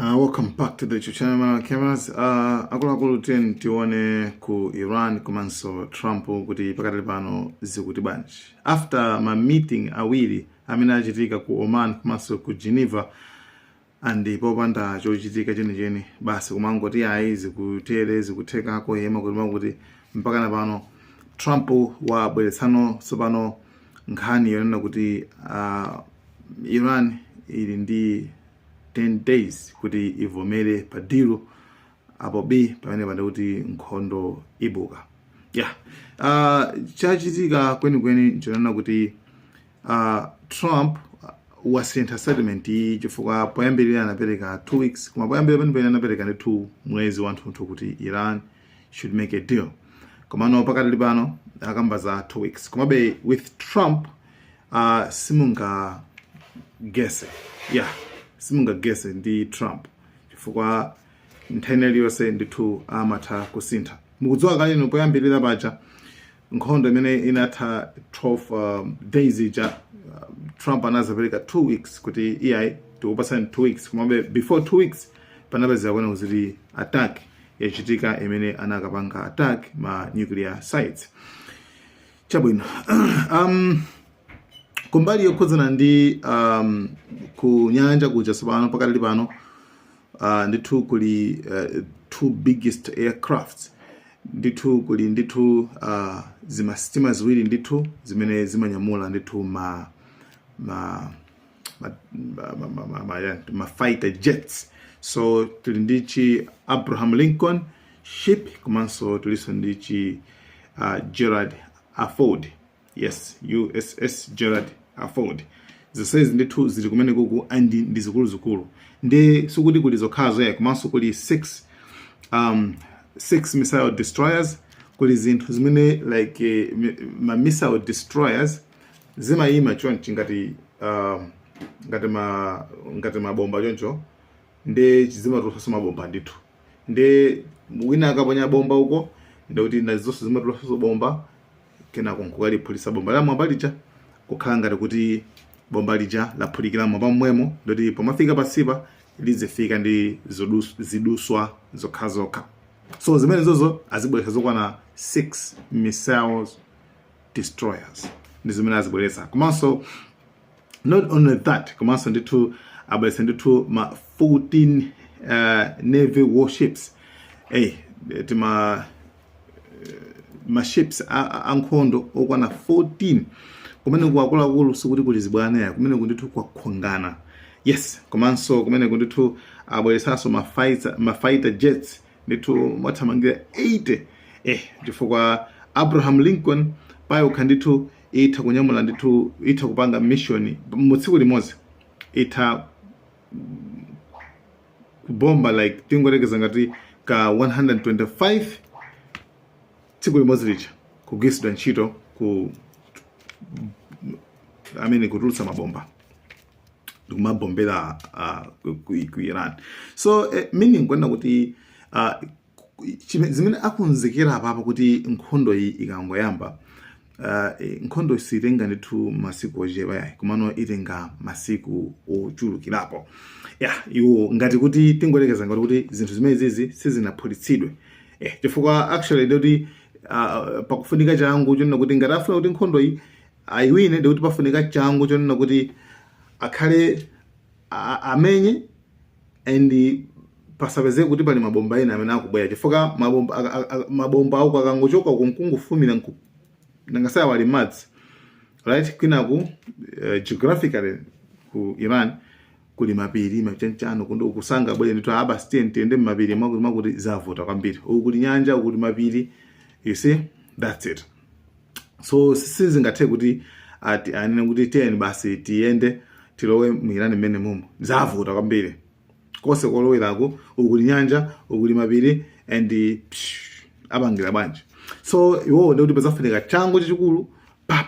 Welcome back to the channel cameras. Akulu tione ku Iran komanso Trump kuti pakati pano zikuti banji. After my meeting awiri amene achitika ku Oman komanso ku Geneva andi popanda chochitika chenicheni basi kumangoti ayi zikutere zikuthekako yema kuti mpaka pano Trump wabweretsano tsopano nkhani yonena kuti Iran ili ndi 10 days kuti ivomere padilu apo B pamene panda kuti nkhondo ibuka. Chachitika kwenikweni nchonena kuti Trump wasintha settlement chifukwa poyambirira anapereka 2 weeks koma poyambirira pamene anapereka ndi 2 mwezi wanthu kuti Iran should make a deal. Komano pakati pano akamba za 2 weeks. Komabe with Trump simunga guess. Simunga guess ndi Trump chifukwa nthawi yonse ndithu amatha kusintha. Mukudziwa kale no poyambirira paja nkhondo imene inatha 12 days ija Trump anazapereka 2 weeks kuti iyayi tikupasani 2 weeks komabe before 2 weeks panapezeka kwena kuti attack yachitika imene anakapanga attack ma nuclear sites. Chabwino kumbali yokhudzana ndi ku nyanja kuja tsopano pakati pano ndithu kuli 2 biggest aircrafts ndithu kuli ndithu zimastima ziwiri ndithu zimene zimanyamula ndithu ma fighter jets. So tuli ndichi Abraham Lincoln ship komanso tuliso ndichi Gerald R. Ford. Yes, USS Gerald R. Ford. Zisezi ndithu zili kumene kuku andi ndizikulu ndi sukuti kuli zokhazo ya komanso kuli 6 missile destroyers, kuli zinthu zimene like ma missile destroyers zimayima chonchi ngati mabomba choncho ndi zimatulutsa mabomba ndithu ndi wina akaponya bomba uko ndikuti nazonse zimatulutsa bomba kena kunkukaliphulitsa bomba la mwamba lija kukhala ngati kuti bomba lija laphulikira mwamba mmwemo ndoti pomafika pasipa lizifika ndi ziduswa zokhazokha. So zimene zozo azibweretsa zokwana 6 missiles destroyers ndi zimene azibweretsa. Komanso not only that, komanso ndithu abweretsa ndithu ma 14 navy warships. Ma ships ankhondo okwana 14 kumene kuakuluakulu sikuti kuli zibwana kumene kundithu kwakhongana. Yes, komanso kumene kundithu abweretsanso ma fighter jets ndithu mathamangira 80 chifukwa Abraham Lincoln payo khandithu itha kunyamula ndithu itha kupanga mission mu tsiku limodzi itha kubomba like tingolekeza ngati ka 125 tsiku limodzi lija kugwiritsidwa ntchito kutulutsa mabomba ndikumabombera ku Iran. So meaning kwenda kuti zimene akunzekera apapa kuti nkhondo iyi ikangoyamba nkhondo sitenga ndithu masiku ochepa yayi komano itenga masiku ochulukirapo. Iwo ngati kuti tingolekeza ngati kuti zinthu zimene zizi sizinaphulitsidwe chifukwa actually ndikuti pakufunika changu chonena kuti ngati afuna kuti nkhondo iyi ayiwine ndikuti pafunika changu chonena kuti akhale amenye and pasapezeke kuti pali mabomba ena amene akubwera chifukwa mabomba ako akangochoka kumkungufumira nangasaya wali madzi right kwinaku geographically ku Iran kuli mapiri machanchano kundo kusanga bwere ndithu abasi tiyende mapiri mwakuti zavuta kwambiri uku kuli nyanja uku kuli mapiri. You see, that's it. So sizingathe kuti anene kuti tiyeni basi tiyende tilowe mu Iran mmene mumo zavuta kwambiri kose koloweraku uku kuli nyanja uku kuli mapiri and abangira bwanji. So iwo ndikuti pazafunika changu chachikulu pa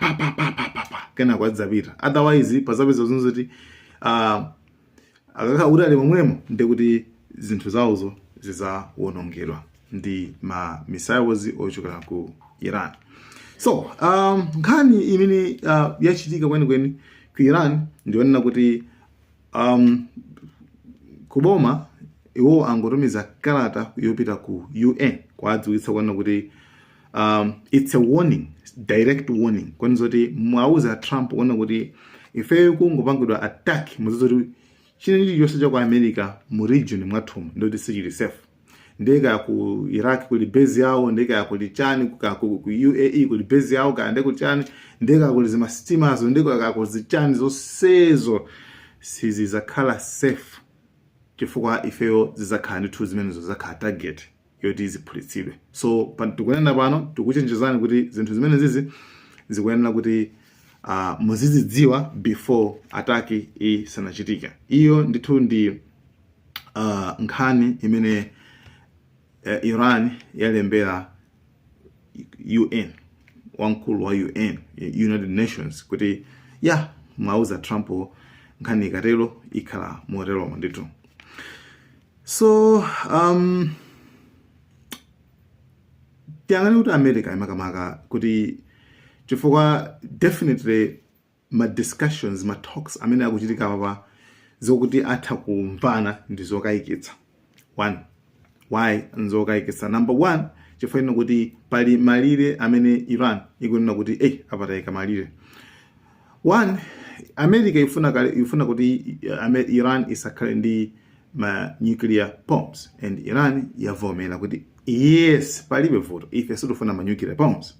kena kwadzapita otherwise pazapeza zoti akakha kuti ali momwemo ndikuti zinthu zawozo zizawonongedwa ndi ma missiles ochokera ku Iran. So nkhani imene yachitika kwenikweni ku Iran ndionena kuti kuboma iwo angotumiza kalata yopita ku UN kwadziwitsa kwana kuti it's a warning, direct warning, kwani zoti mwauza Trump kwana kuti ife kungopangidwa attack muzoti chine chonse cha ku America mu region mwathu ndoti sichili safe. Ndeka ku Iraq kuli base yawo, ndeka kuli chani ku UAE kuli base yawo, kande kuli chani, ndeka kuli zima steamers, ndeka kuli chani zonsezo sizakhala safe chifukwa ifeyo zizakhala ndithu zimenezo zakhala target yoti ziphulitsidwe. So tikunena pano tikuchenjezani kuti zinthu zimene zizi zikuyenera kuti muzizidziwa before ataki isanachitike. Iyo ndithu ndi nkhani imene Iran yalembera UN, wamkulu wa UN, United Nations, kuti mwauza Trump nkhani ikatero ikhala motero ndithu. So tiyang'ane kuti America imakamaka kuti chifukwa definitely ma discussions, ma talks amene akuchitika papa zokuti atha kumvana ndi zokayikitsa. Why nzokayikitsa? Number one, chifukwa kuti pali malire amene Iran ikunena kuti apatayika malire. One, America ifuna kuti Iran isakhale ndi ma nuclear bombs, and Iran yavomera kuti yes palibe vuto ife situfuna ma nuclear bombs.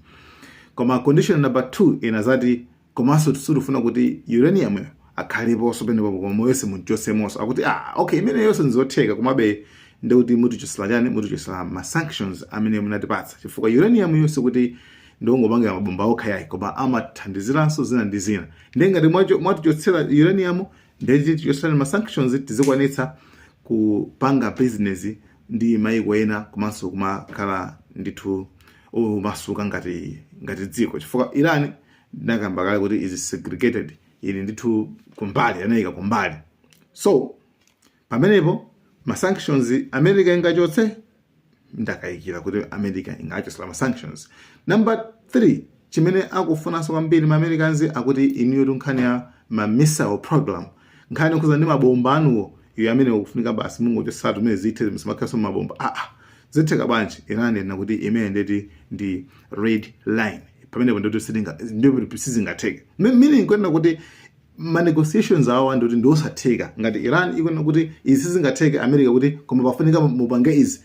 Koma condition number 2 inazati komanso situfuna kuti uranium akhaliponso penepo koma yonse muchosemonso akuti okay imene yonse nzotheka komabe ndikuti mutichosera chani, mutichosera ma sanctions amene munatipatsa chifukwa uranium yonse kuti ndongopangira mabomba okhayayi koma amathandiziranso zina ndi zina. Ndengati mwatichotsera uranium ndeti tichosera ma sanctions tizikwanitsa kupanga business ndi maiko ena komanso kumakhala ndithu masuka ngati dziko chifukwa Iran nakamba kale kuti is segregated, ili ndithu kumbali, anayika kumbali. So pamenepo ma sanctions America ingachotse ndakayikira kuti America ingachotsa ma sanctions. Number 3, chimene akufunanso kwambiri ma Americans akuti iniyo nkhani ya ma missile program, nkhani kuza ndi mabomba anuwo iyo amene ukufunika basi mungochosatu mene zithe msimakhaso mabomba. Zitheka bwanji Iran ena kuti imene ndeti ndi red line pamenepo ndoti sizingatheke. Meaning kwenda kuti ma negotiations awo ndoti ndiosatheka ngati Iran ikwenda kuti izi sizingatheke America kuti koma pafunika mupange izi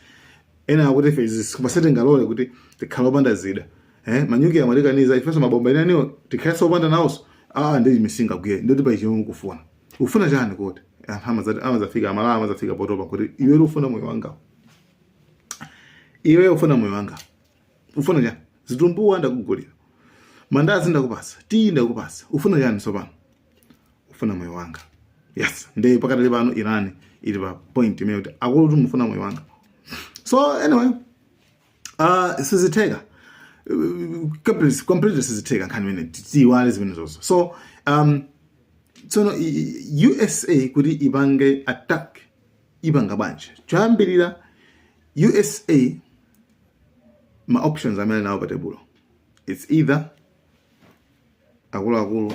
ena akuti izi kupasete ngalole kuti tikhala opanda zida manyuki amalikaniza ifeso mabomba ena niwo tikhala opanda nawonso ndi misinga kuye ndoti pa ichimwe ufuna chani kuti amazafika amala amazafika potopa kuti iwe ufuna moyo wanga, iwe ufuna moyo wanga, ufuna chani? Zitumbuwa ndakugulira, mandazi ndakupasa, tii ndakupasa, ufuna chani sopano? Ufuna moyo wanga. Yes, ndi pakati pano Iran ili pa point imene kuti akulu mufuna moyo wanga. So anyway, sizitheka completely sizitheka nkhani imene tiwale zimene zonse. So tsono USA kuti ipange attack ibanga banje choyambirira USA ma options amene nawo patebulo, it's either akulu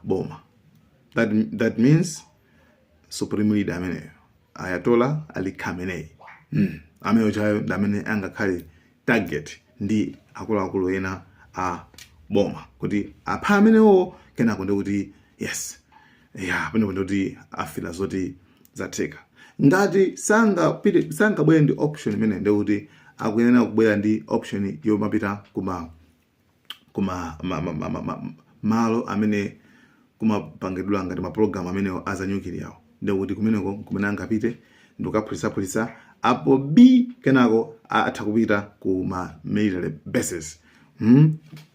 boma, that means supreme leader amene Ayatollah Ali Khamenei amene chayo amene angakhale target ndi akulu ena boma kuti apha amenewo kenako ndi kuti yes pano kuti afila zoti zatheka. Ngati sangabwera ndi option imene ndi kuti akuyenera kubwera ndi option yomapita kuma malo amene kumapangidwa ngati ma program amene azanyukiri yawo ndi kuti kumeneko kumene angapite ndikukaphulitsa apo kenako atha kupita ku ma military bases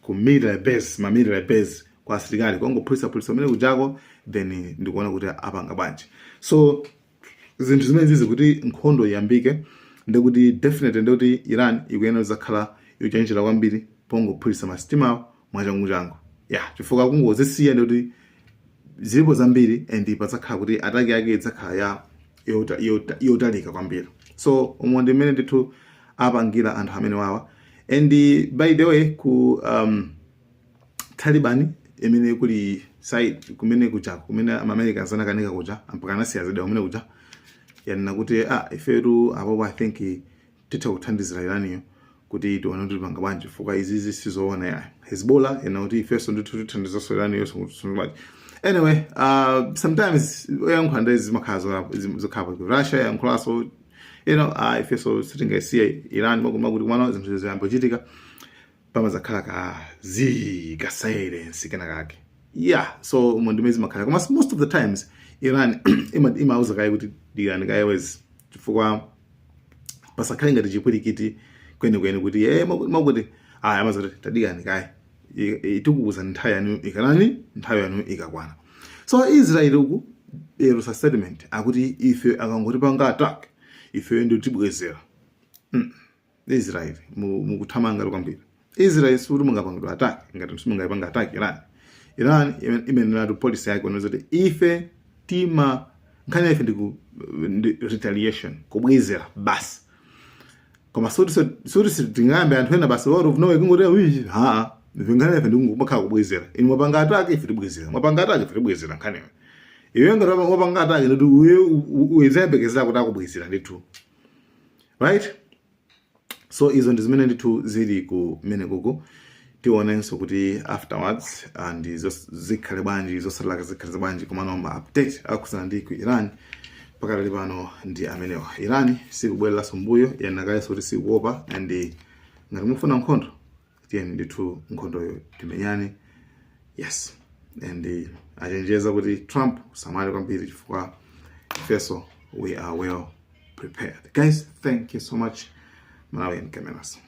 ku military base, ma military base kwa asilikali kongophulitsa amene kujako then ndikuona kuti apanga bwanji. So zinthu zimene zizi kuti nkhondo iyambike ndikuti definitely ndikuti Iran ikuyenera zakhala yochenjera kwambiri pongophulitsa masitima mwachangu chifukwa kungozisiya ndikuti zilipo zambiri and padzakhala kuti ataki yake idzakhala yotalika kwambiri. So umonde mmene ndithu apangira anthu amene wawa. And by the way ku Taliban imene kuli side kumene kuja kumene Americans anakanika kuja mpaka anasiya zida kumene kuja yanena kuti ifetu apo I think titha kuthandizira Iraniyo kuti tione kuti panga bwanji fuka izizi sizoona ya Hezbollah yana kuti ifeso ndithu tithandiza Iraniyo so anyway sometimes yankhanda ezimakhazo zikhapa ku Russia yankhulaso ifeso sitingasiya Iran makuti kumana zinthu ziyambochitika pamazakhala ka silence kenakake so mondimezi makhala koma most of the times Iran imauza kaye kuti digani kayewezi chifukwa pasakhale ngati chipwirikiti kwenikweni kuti makuti amazati tadigani kaye itukuza nthawi yanu ikanani nthawi yanu ikakwana. So Israel uku erusa statement akuti ife akangoti panga attack ife ndio tibwezera Israel mukuthamanga kwambiri. Israel suri mungapanga attack ngati simungapanga attack Iran imenera policy yake onozoti ife tima nkhani ife ndiku retaliation kubwezera basi koma suri sitingambe anthu ena basi out of nowhere kungoti nkhani ife ndikubakhala kubwezera inu mwapanga attack ife tibwezera mwapanga attack ife tibwezera nkhani iwe ngati mwapanga attack ndi uyezembekezera kuti akubwezera ndithu right. So izo ndi zimene ndithu zili kumene kuku tionenso kuti afterwards and zikhale bwanji zosalaka zikhale bwanji koma noma update akusana ndi ku Iran pakali pano ndi amenewa. Iran sikubweleraso mbuyo yanakayeso kuti sikuopa and ngati mufuna nkhondo tiyeni ndithu nkhondoyo timenyane yes and achenjeza kuti Trump samali kwambiri chifukwa ifeso we are well prepared. Guys, thank you so much. Malawian Cameras.